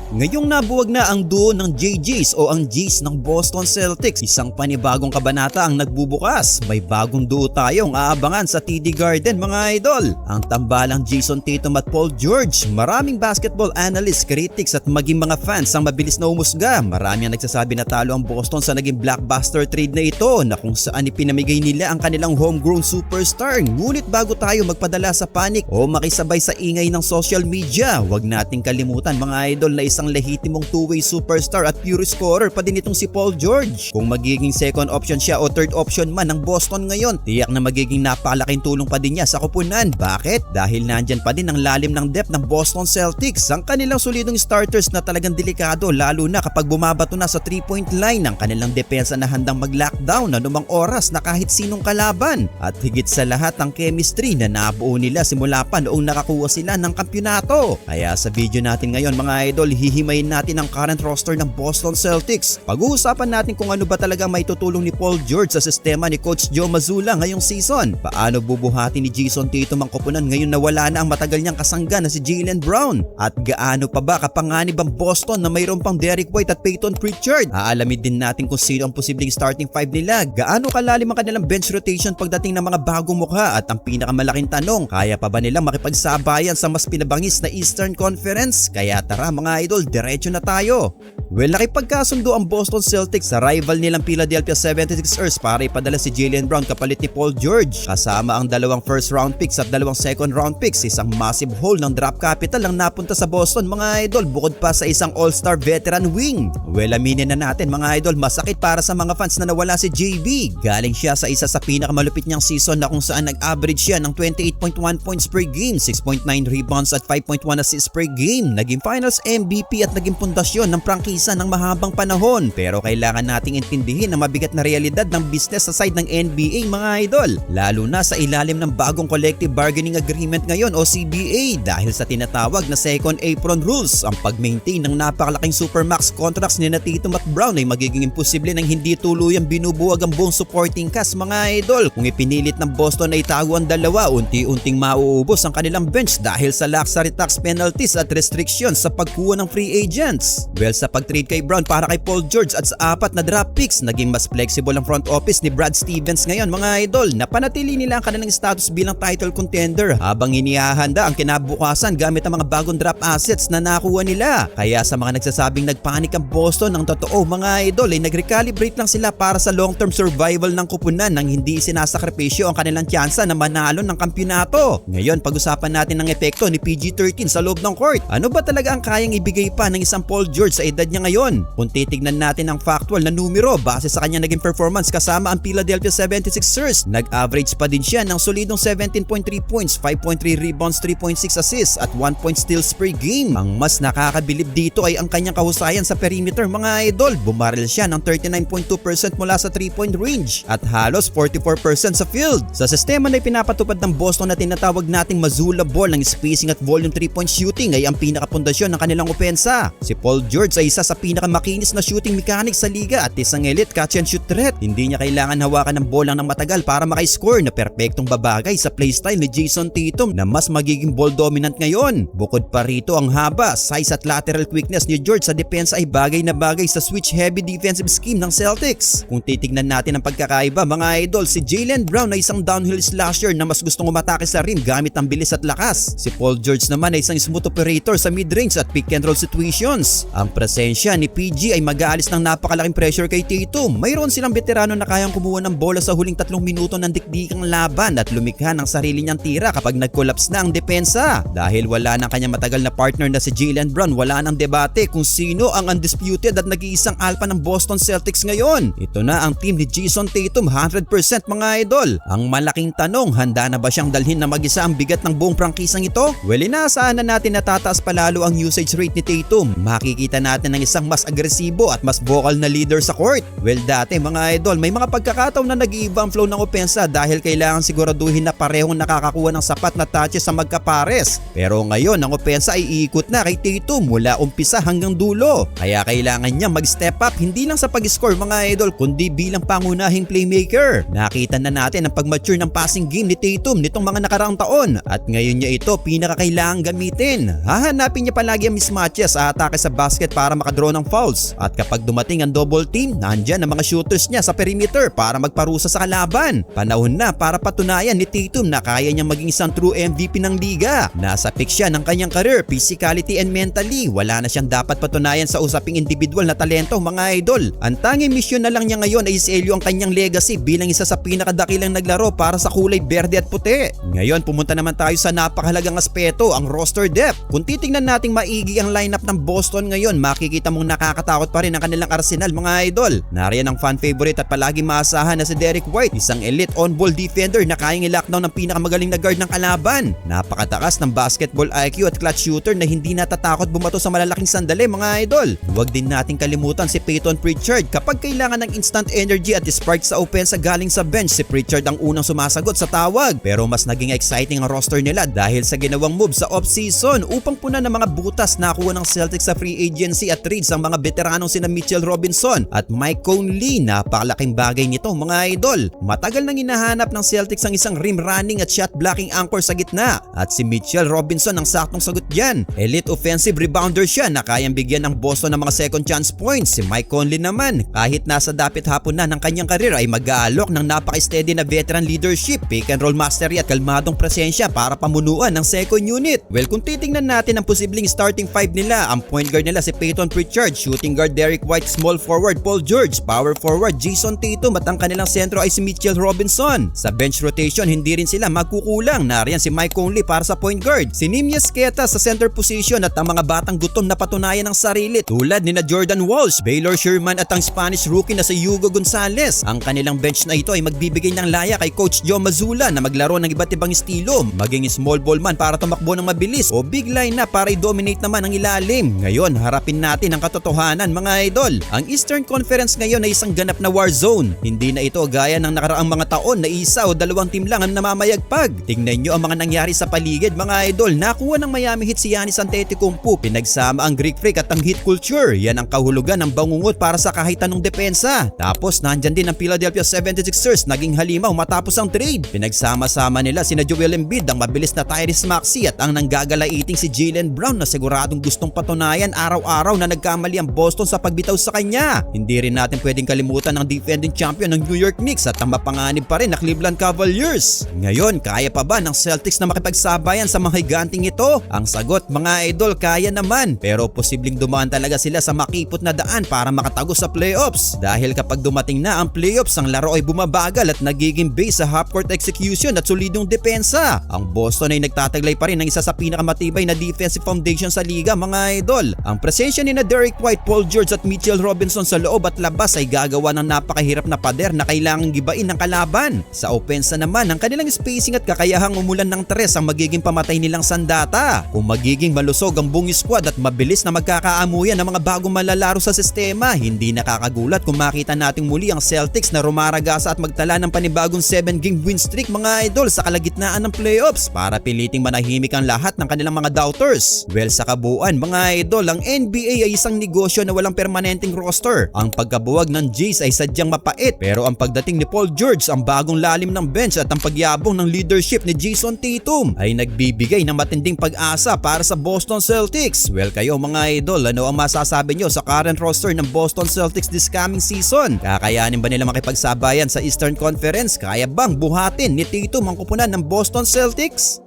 Ngayong nabuwag na ang duo ng JJs o ang Gs ng Boston Celtics, isang panibagong kabanata ang nagbubukas. May bagong duo tayong aabangan sa TD Garden mga idol. Ang tambalang Jason Tatum at Paul George. Maraming basketball analysts, critics at maging mga fans ang mabilis na umusga. Marami ang nagsasabi na talo ang Boston sa naging blockbuster trade na ito na kung saan ipinamigay nila ang kanilang homegrown superstar. Ngunit bago tayo magpadala sa panic o makisabay sa ingay ng social media, huwag nating kalimutan mga idol na isang lehitimong two-way superstar at pure scorer pa din itong si Paul George. Kung magiging second option siya o third option man ng Boston ngayon, tiyak na magiging napakalaking tulong pa din niya sa koponan. Bakit? Dahil nandyan pa din ang lalim ng depth ng Boston Celtics. Ang kanilang solidong starters na talagang delikado lalo na kapag bumabato na sa 3-point line. Ang kanilang depensa na handang mag-lockdown anumang oras na kahit sinong kalaban. At higit sa lahat ang chemistry na nabuo nila simula pa noong nakakuha sila ng kampyonato. Kaya sa video natin ngayon mga idol, hihimayin natin ang current roster ng Boston Celtics. Pag-uusapan natin kung ano ba talaga may tutulong ni Paul George sa sistema ni Coach Joe Mazzulla ngayong season. Paano bubuhati ni Jason Tatum ang koponan ngayon na wala na ang matagal niyang kasangga na si Jaylen Brown? At gaano pa ba kapanganib ang Boston na mayroon pang Derrick White at Peyton Pritchard? Aalamin din natin kung sino ang posibleng starting five nila. Gaano kalalim ang kanilang bench rotation pagdating ng mga bagong mukha? At ang pinakamalaking tanong, kaya pa ba nilang makipagsabayan sa mas pinabangis na Eastern Conference? Kaya tara mga idol, diretso na tayo. Well, nakipagkasundo ang Boston Celtics sa rival nilang Philadelphia 76ers para ipadala si Jaylen Brown kapalit ni Paul George. Kasama ang dalawang first round picks at dalawang second round picks, isang massive haul ng draft capital ang napunta sa Boston mga idol, bukod pa sa isang all-star veteran wing. Well, aminin na natin mga idol, masakit para sa mga fans na nawala si JB. Galing siya sa isa sa pinakamalupit niyang season na kung saan nag-average siya ng 28.1 points per game, 6.9 rebounds at 5.1 assists per game. Naging finals MVP at naging pundasyon ng prangkisa ng mahabang panahon. Pero kailangan nating intindihin ang mabigat na realidad ng business sa side ng NBA mga idol. Lalo na sa ilalim ng bagong Collective Bargaining Agreement ngayon o CBA dahil sa tinatawag na Second Apron Rules. Ang pag-maintain ng napakalaking supermax contracts ni Tatum at Brown ay magiging imposible nang hindi tuluyang binubuwag ang buong supporting cast mga idol. Kung ipinilit ng Boston na itago ang dalawa, unti-unting mauubos ang kanilang bench dahil sa luxury tax penalties at restrictions sa pagkuha ng free agents. Well, sa pag-trade kay Brown para kay Paul George at sa apat na draft picks, naging mas flexible ang front office ni Brad Stevens ngayon mga idol. Napanatili nila ang kanilang status bilang title contender habang inihahanda ang kinabukasan gamit ang mga bagong draft assets na nakuha nila. Kaya sa mga nagsasabing nagpanik ang Boston, ang totoo mga idol ay nag-recalibrate lang sila para sa long-term survival ng kupunan nang hindi sinasakripisyo ang kanilang tsansa na manalo ng kampyonato. Ngayon, pag-usapan natin ang epekto ni PG-13 sa loob ng court. Ano ba talaga ang kayang ibigay pa ng isang Paul George sa edad niya ngayon? Kung titignan natin ang factual na numero base sa kanyang naging performance kasama ang Philadelphia 76ers, nag-average pa din siya ng solidong 17.3 points, 5.3 rebounds, 3.6 assists at 1 point steals per game. Ang mas nakakabilib dito ay ang kanyang kahusayan sa perimeter mga idol. Bumaril siya ng 39.2% mula sa 3-point range at halos 44% sa field. Sa sistema na ipinapatupad ng Boston na tinatawag nating Mazzulla ball ng spacing at volume 3-point shooting ay ang pinakapundasyon ng kanilang opensa. Si Paul George ay isa sa pinakamakinis na shooting mechanics sa liga at isang elite catch and shoot threat. Hindi niya kailangan hawakan ng bola ng matagal para makiscore na perpektong babagay sa playstyle ni Jason Tatum na mas magiging ball dominant ngayon. Bukod pa rito ang haba, size at lateral quickness ni George sa depensa ay bagay na bagay sa switch heavy defensive scheme ng Celtics. Kung titignan natin ang pagkakaiba mga idol, si Jaylen Brown ay isang downhill slasher na mas gustong umatake sa rim gamit ang bilis at lakas. Si Paul George naman ay isang smooth operator sa mid-range at pick and roll situations. Ang presensya ni PG ay mag-aalis ng napakalaking pressure kay Tatum. Mayroon silang veterano na kayang kumuha ng bola sa huling 3 minuto ng dikdikang laban at lumikha ng sarili niyang tira kapag nag-collapse na ang depensa. Dahil wala ng kanyang matagal na partner na si Jaylen Brown, wala nang debate kung sino ang undisputed at nag-iisang alpha ng Boston Celtics ngayon. Ito na ang team ni Jason Tatum, 100% mga idol. Ang malaking tanong, handa na ba siyang dalhin na mag-isa ang bigat ng buong prangkisang ito? Well, inaasahan na natin na tataas palalo ang usage rate ni Tatum. Makikita natin ang isang mas agresibo at mas vocal na leader sa court. Well, dati mga idol, may mga pagkakataon na nag-iiba ang flow ng opensa dahil kailangan siguraduhin na parehong nakakakuha ng sapat na touches sa magkapares. Pero ngayon, ang opensa ay iikot na kay Tatum mula umpisa hanggang dulo. Kaya kailangan niya mag-step up hindi lang sa pag-score mga idol, kundi bilang pangunahing playmaker. Nakita na natin ang pag-mature ng passing game ni Tatum nitong mga nakaraang taon at ngayon niya ito pinakakailangang gamitin. Hahanapin niya palagi ang mismatches sa atake sa basket para makadraw ng fouls. At kapag dumating ang double team, nandyan ang mga shooters niya sa perimeter para magparusa sa kalaban. Panahon na para patunayan ni Tatum na kaya niyang maging isang true MVP ng liga. Nasa peak siya ng kanyang career, physicality and mentally. Wala na siyang dapat patunayan sa usaping individual na talento mga idol. Ang tanging mission na lang niya ngayon ay iselyo ang kanyang legacy bilang isa sa pinakadakilang naglaro para sa kulay berde at puti. Ngayon pumunta naman tayo sa napakahalagang aspeto, ang roster depth. Kung titingnan nating maigi ang lineup ng Boston ngayon, makikita mong nakakatakot pa rin ang kanilang arsenal mga idol. Nariyan ang fan favorite at palagi maasahan na si Derek White, isang elite on-ball defender na kayang i-lockdown ng pinakamagaling na guard ng kalaban. Napakatakas ng basketball IQ at clutch shooter na hindi natatakot bumato sa malalaking sandali mga idol. Huwag din nating kalimutan si Peyton Pritchard. Kapag kailangan ng instant energy at spark sa opensa galing sa bench, si Pritchard ang unang sumasagot sa tawag. Pero mas naging exciting ang roster nila dahil sa ginawang move sa off-season upang punan ng mga butas nakuha ng Celtics sa free agency at trades ang mga veteranong sina Mitchell Robinson at Mike Conley. Napakalaking bagay nito mga idol. Matagal nang hinahanap ng Celtics ang isang rim running at shot blocking anchor sa gitna at si Mitchell Robinson ang saktong sagot dyan. Elite offensive rebounder siya na kayang bigyan ng Boston ng mga second chance points. Si Mike Conley naman, kahit nasa dapit hapon na ng kanyang karir ay mag-aalok ng napaka-steady na veteran leadership, pick and roll mastery at kalmadong presensya para pamunuan ng second unit. Well, kung titingnan natin ang posibleng starting five nila, ang point guard nila si Peyton Pritchard, shooting guard Derek White, small forward Paul George, power forward Jason Tatum at ang kanilang sentro ay si Mitchell Robinson. Sa bench rotation, hindi rin sila magkukulang. Nariyan si Mike Conley para sa point guard, si Nimias Queta sa center position at ang mga batang gutom na patunayan ng sarili tulad ni na Jordan Walsh, Baylor Sherman at ang Spanish rookie na si Hugo Gonzalez. Ang kanilang bench na ito ay magbibigay ng laya kay Coach Joe Mazzulla na maglaro ng iba't ibang estilo, maging small ball man para tumakbo ng mabilis o big line na para i-dominate naman ang ilalim. Ngayon, harapin natin ang katotohanan mga idol. Ang Eastern Conference ngayon ay isang ganap na war zone. Hindi na ito gaya ng nakaraang mga taon na isa o dalawang team lang ang namamayagpag. Tingnan nyo ang mga nangyari sa paligid mga idol. Nakuha ng Miami Heat si Giannis Antetokounmpo, pinagsama ang Greek Freak at ang Heat culture. Yan ang kahulugan ng bangungot para sa kahit anong depensa. Tapos nandyan din ang Philadelphia 76ers, naging halimaw matapos ang trade. Pinagsama-sama nila sina Joel Embiid, ang mabilis na Tyrese Maxey at ang nanggagalaiting si Jaylen Brown na siguradong gustong patunayan araw-araw na nagkamali ang Boston sa pagbitaw sa kanya. Hindi rin natin pwedeng kalimutan ang defending champion ng New York Knicks at ang mapanganib pa rin na Cleveland Cavaliers. Ngayon, kaya pa ba ng Celtics na makipagsabayan sa mga higanting ito? Ang sagot mga idol, kaya naman. Pero posibleng dumaan talaga sila sa makipot na daan para makatago sa playoffs. Dahil kapag dumating na ang playoffs, ang laro ay bumabagal at nagiging base sa half-court execution at solidong depensa. Ang Boston ay nagtataglay pa rin ng isa sa pinakamatibay na defensive foundation sa liga mga idol. Ang presensya ni na Derek White, Paul George at Mitchell Robinson sa loob at labas ay gagawa ng napakahirap na pader na kailangang gibain ng kalaban. Sa opensa naman, ang kanilang spacing at kakayahang umulan ng tres ang magiging pamatay nilang sandata. Kung magiging malusog ang buong squad at mabilis na magkakaamuyan ng mga bagong malalaro sa sistema, hindi nakakagulat kung makita nating muli ang Celtics na rumaragasa at magtala ng panibagong 7-game win streak mga idol sa kalagitnaan ng playoffs para piliting manahimik ang lahat ng kanilang mga doubters. Well, sa kabuuan mga idol, ang NBA ay isang negosyo na walang permanenteng roster. Ang pagkabuwag ng Jays ay sadyang mapait, pero ang pagdating ni Paul George, ang bagong lalim ng bench at ang pagyabong ng leadership ni Jason Tatum ay nagbibigay ng matinding pag-asa para sa Boston Celtics. Well, kayo mga idol, ano ang masasabi nyo sa current roster ng Boston Celtics this coming season? Kakayanin ba nila makipagsabayan sa Eastern Conference? Kaya bang buhatin ni Tatum ang kupunan ng Boston Celtics?